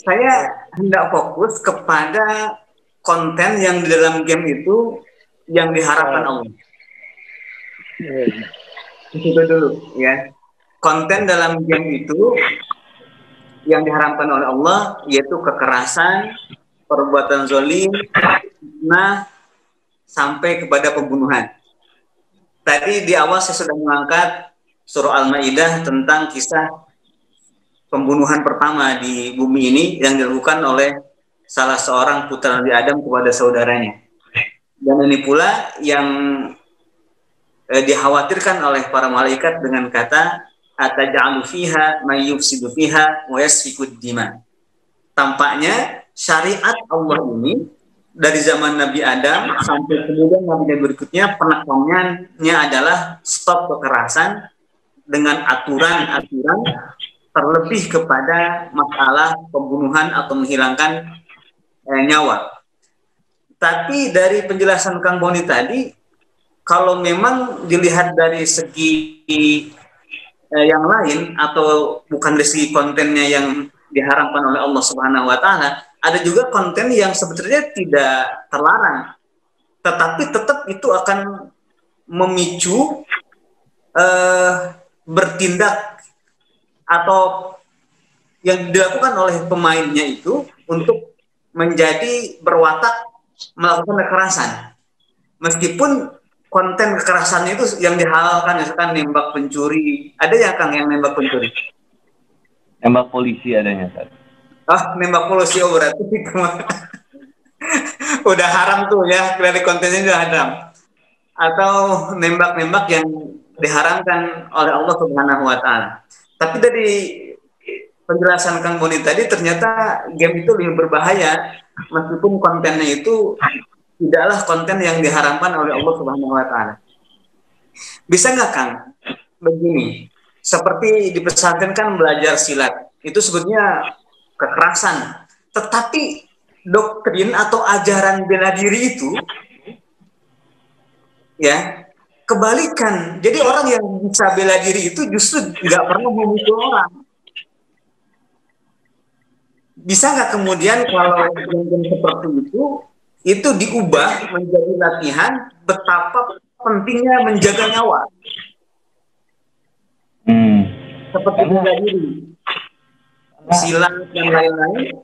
saya hendak fokus kepada konten yang di dalam game itu yang diharapkan Allah. Itu dulu ya. Konten dalam game itu yang diharamkan oleh Allah yaitu kekerasan, perbuatan zalim, fitnah, sampai kepada pembunuhan. Tadi di awal saya sudah mengangkat surah Al-Maidah tentang kisah pembunuhan pertama di bumi ini yang dilakukan oleh salah seorang putra Nabi Adam kepada saudaranya. Dan ini pula yang dikhawatirkan oleh para malaikat dengan kata ataj'alu fiha may yufsidu fiha wa yasfikud dima. Tampaknya syariat Allah ini dari zaman Nabi Adam sampai kemudian Nabi berikutnya penekanannya adalah stop kekerasan dengan aturan-aturan terlebih kepada masalah pembunuhan atau menghilangkan nyawa. Tapi dari penjelasan Kang Boni tadi, kalau memang dilihat dari segi yang lain atau bukan dari segi kontennya yang diharamkan oleh Allah Subhanahu wa taala, ada juga konten yang sebetulnya tidak terlarang, tetapi tetap itu akan memicu bertindak atau yang dilakukan oleh pemainnya itu untuk menjadi berwatak melakukan kekerasan. Meskipun konten kekerasannya itu yang dihalalkan, misalkan nembak pencuri. Ada ya Kang yang nembak pencuri? Nembak polisi adanya, Ustaz. Nembak polisi, oh berarti udah haram tuh ya, dari kontennya udah haram. Atau nembak-nembak yang diharamkan oleh Allah Subhanahu wa taala. Tapi dari penjelasan Kang Boni tadi ternyata game itu lebih berbahaya meskipun kontennya itu tidaklah konten yang diharamkan oleh Allah Subhanahu wa taala. Bisa nggak Kang begini? Seperti di pesantren kan belajar silat, itu sebetulnya kekerasan. Tetapi doktrin atau ajaran bela diri itu ya kebalikan. Jadi orang yang bisa bela diri itu justru nggak pernah memukul orang. Bisa nggak kemudian kalau game seperti itu diubah menjadi latihan betapa pentingnya menjaga nyawa. Seperti bela diri, silat dan lain-lain,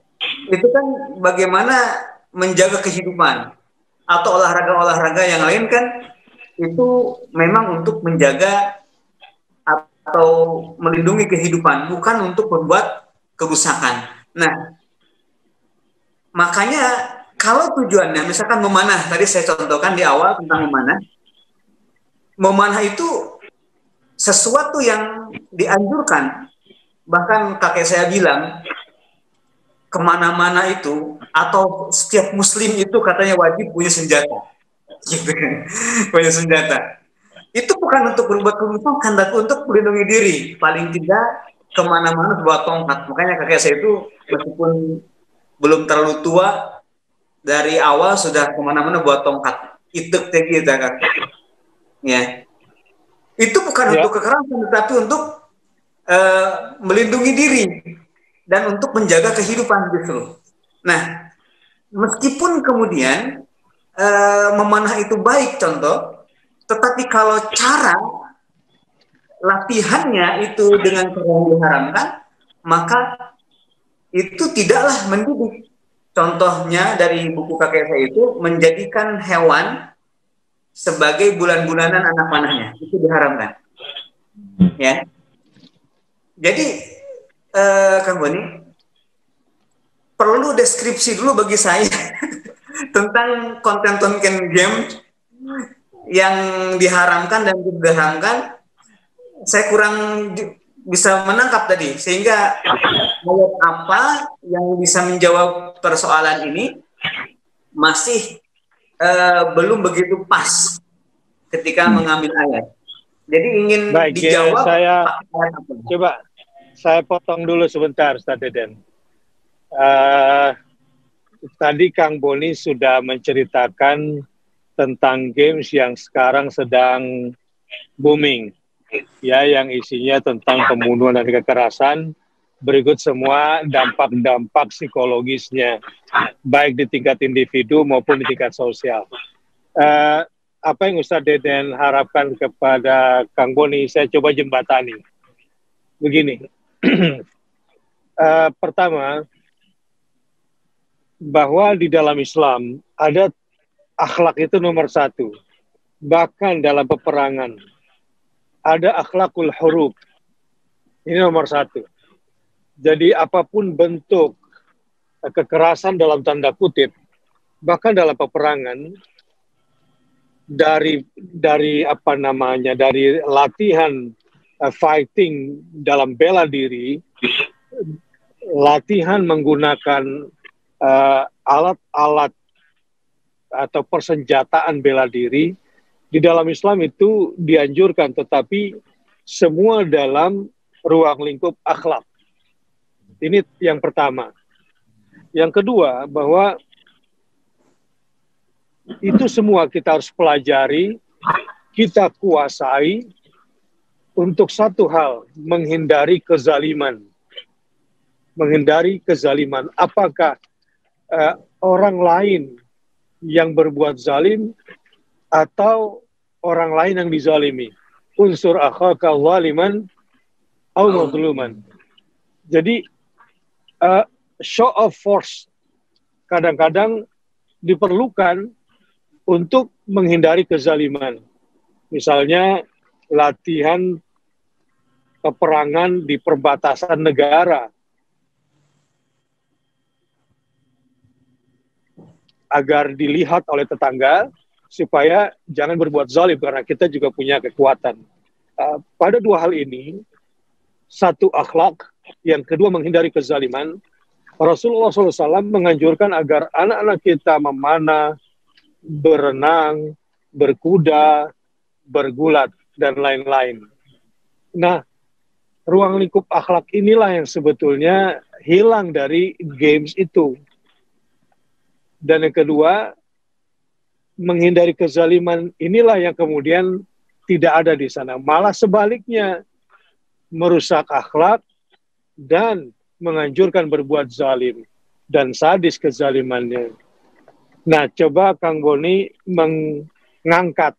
itu kan bagaimana menjaga kehidupan atau olahraga-olahraga yang lain kan itu memang untuk menjaga atau melindungi kehidupan, bukan untuk membuat kerusakan. Nah, makanya kalau tujuannya misalkan memanah, tadi saya contohkan di awal tentang memanah itu sesuatu yang dianjurkan. Bahkan kakek saya bilang kemana-mana itu atau setiap muslim itu katanya wajib punya senjata, gitu kan? Punya senjata. Itu bukan untuk berbuat kerusakan, tapi untuk melindungi diri. Paling tidak kemana-mana bawa tongkat. Makanya kakek saya itu meskipun belum terlalu tua, dari awal sudah kemana-mana bawa tongkat. Itu kita kan, ya. Itu bukan untuk kekerasan, tetapi untuk melindungi diri dan untuk menjaga kehidupan gitu. Nah, meskipun kemudian memanah itu baik contoh, tetapi kalau cara latihannya itu dengan cara yang diharamkan, maka itu tidaklah mendidik. Contohnya dari buku kakek saya itu menjadikan hewan sebagai bulan-bulanan anak panahnya, itu diharamkan. Ya. Jadi Kang Boni perlu deskripsi dulu bagi saya tentang konten-konten game yang diharamkan dan tidak diharamkan. Saya kurang bisa menangkap tadi, sehingga ayat apa yang bisa menjawab persoalan ini masih belum begitu pas ketika mengambil ayat. Jadi ingin dijawab. Coba saya potong dulu sebentar, Ustaz Deden. Tadi Kang Boni sudah menceritakan tentang games yang sekarang sedang booming, ya, yang isinya tentang pembunuhan dan kekerasan, berikut semua dampak-dampak psikologisnya, baik di tingkat individu maupun di tingkat sosial. Apa yang Ustadz Deden harapkan kepada Kang Boni, saya coba jembatani. Begini, pertama, bahwa di dalam Islam ada akhlak itu nomor satu. Bahkan dalam peperangan, ada akhlakul huruf. Ini nomor satu. Jadi apapun bentuk kekerasan dalam tanda kutip, bahkan dalam peperangan, dari latihan fighting dalam bela diri, latihan menggunakan alat-alat atau persenjataan bela diri, di dalam Islam itu dianjurkan, tetapi semua dalam ruang lingkup akhlak. Ini yang pertama. Yang kedua, bahwa itu semua kita harus pelajari, kita kuasai untuk satu hal, menghindari kezaliman. Menghindari kezaliman. Apakah orang lain yang berbuat zalim atau orang lain yang dizalimi? Unsur akhaka zaliman au mazluman. Jadi show of force kadang-kadang diperlukan untuk menghindari kezaliman. Misalnya latihan peperangan di perbatasan negara agar dilihat oleh tetangga supaya jangan berbuat zalim karena kita juga punya kekuatan. Pada dua hal ini, satu akhlak, yang kedua menghindari kezaliman. Rasulullah SAW menganjurkan agar anak-anak kita memanah, berenang, berkuda, bergulat, dan lain-lain. Nah, ruang lingkup akhlak inilah yang sebetulnya hilang dari games itu. Dan yang kedua, menghindari kezaliman inilah yang kemudian tidak ada di sana. Malah sebaliknya, merusak akhlak dan menganjurkan berbuat zalim dan sadis kezalimannya. Nah, coba Kang Boni mengangkat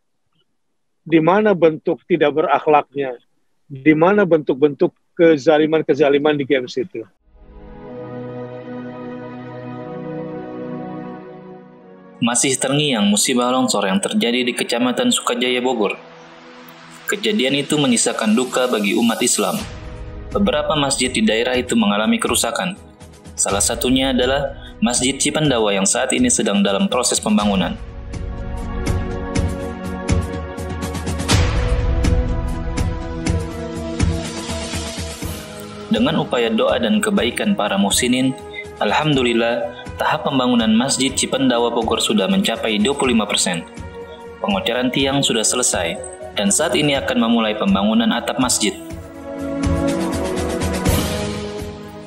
di mana bentuk tidak berakhlaknya, di mana bentuk-bentuk kezaliman-kezaliman di games itu. Masih terngiang musibah longsor yang terjadi di Kecamatan Sukajaya, Bogor. Kejadian itu menyisakan duka bagi umat Islam. Beberapa masjid di daerah itu mengalami kerusakan. Salah satunya adalah Masjid Cipandawa yang saat ini sedang dalam proses pembangunan. Dengan upaya doa dan kebaikan para muhsinin, alhamdulillah, tahap pembangunan Masjid Cipandawa Bogor sudah mencapai 25%. Pengocoran tiang sudah selesai, dan saat ini akan memulai pembangunan atap masjid.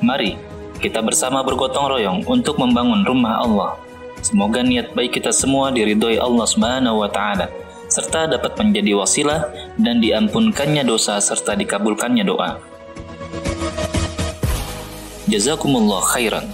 Mari, kita bersama bergotong royong untuk membangun rumah Allah. Semoga niat baik kita semua diridhoi Allah Subhanahu wa Ta'ala, serta dapat menjadi wasilah dan diampunkannya dosa serta dikabulkannya doa. Jazakumullah khairan.